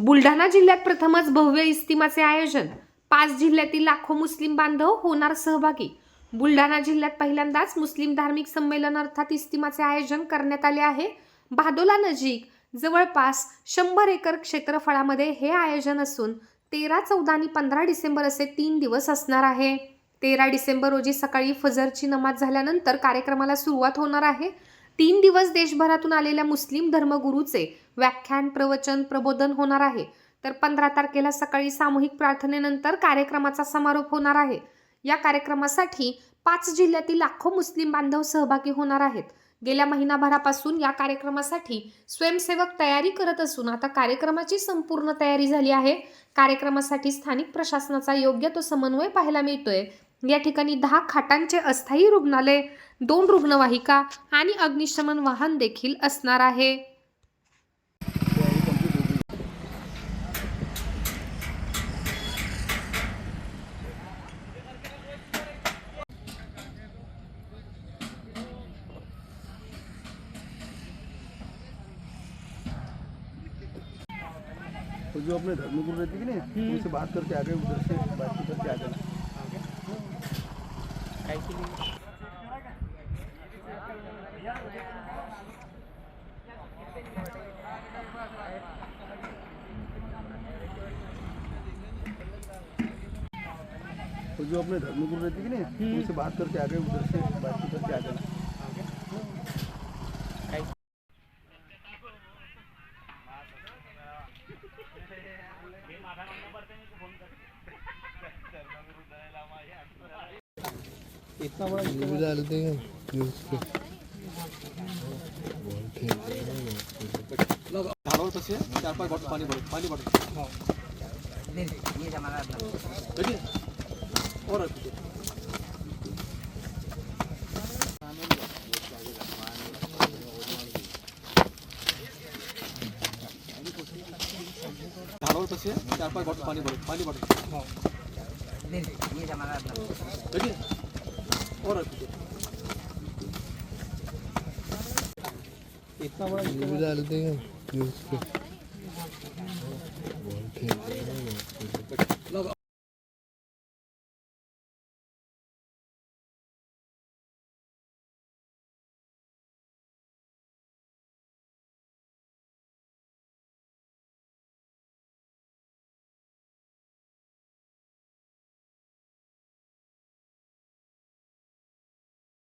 बुलढाणा जिल्ह्यात प्रथमच भव्य इस्तिमाचे आयोजन। 5 जिल्ह्यातील लाखो मुस्लिम बांधव होणार सहभागी। बुलढाणा जिल्ह्यात पहिल्यांदाच मुस्लिम धार्मिक संमेलन अर्थात इस्तिमाचे आयोजन करण्यात आले आहे। भादोला नजीक जवळपास 100 एकर क्षेत्रफळामध्ये हे आयोजन असून 13, 14 आणि 15 डिसेंबर असे 3 दिवस असणार आहे। 13 डिसेंबर रोजी सकाळी फजरची नमाज झाल्यानंतर कार्यक्रमाला सुरुवात होणार आहे। 3 दिवस देशभरातून आलेल्या मुस्लिम धर्मगुरूचे व्याख्यान, प्रवचन, प्रबोधन होणार आहे। तर 15 तारखेला सकाळी सामूहिक प्रार्थनेनंतर कार्यक्रमाचा समारोप होणार आहे। या कार्यक्रमासाठी 5 जिल्ह्यातील लाखो मुस्लिम बांधव सहभागी होणार आहेत। गेल्या महिनाभरापासून या कार्यक्रमासाठी स्वयंसेवक तयारी करत असून आता कार्यक्रमाची संपूर्ण तयारी झाली आहे। कार्यक्रमासाठी स्थानिक प्रशासनाचा योग्य तो समन्वय पाहायला मिळतोय। या ठिकाणी 10 खाटांचे अस्थायी रुग्णालय, 2 रुग्णवाहिका आणि अग्निशमन वाहन देखील असणार आहे। तो जो अपने धर्मगुरु रहती है कि नहीं, उनसे बात करके आ गए, उधर से बातचीत करके आ गए। तो जो अपने धर्मगुरु रहती है कि नहीं, उनसे बात करके आ गए, उधर से बातचीत करके आ गए। इतना बड़ा न्यूज़ डालते हैं न्यूज़ पे झाडावर तसे 4-5 बॉटल पाणी भर ये जमा रेडी और झाडावर तसे 4-5 बॉटल पाणी भर ये जमा रेडी और इतना बड़ा न्यूज़ डालते हैं न्यूज़ पे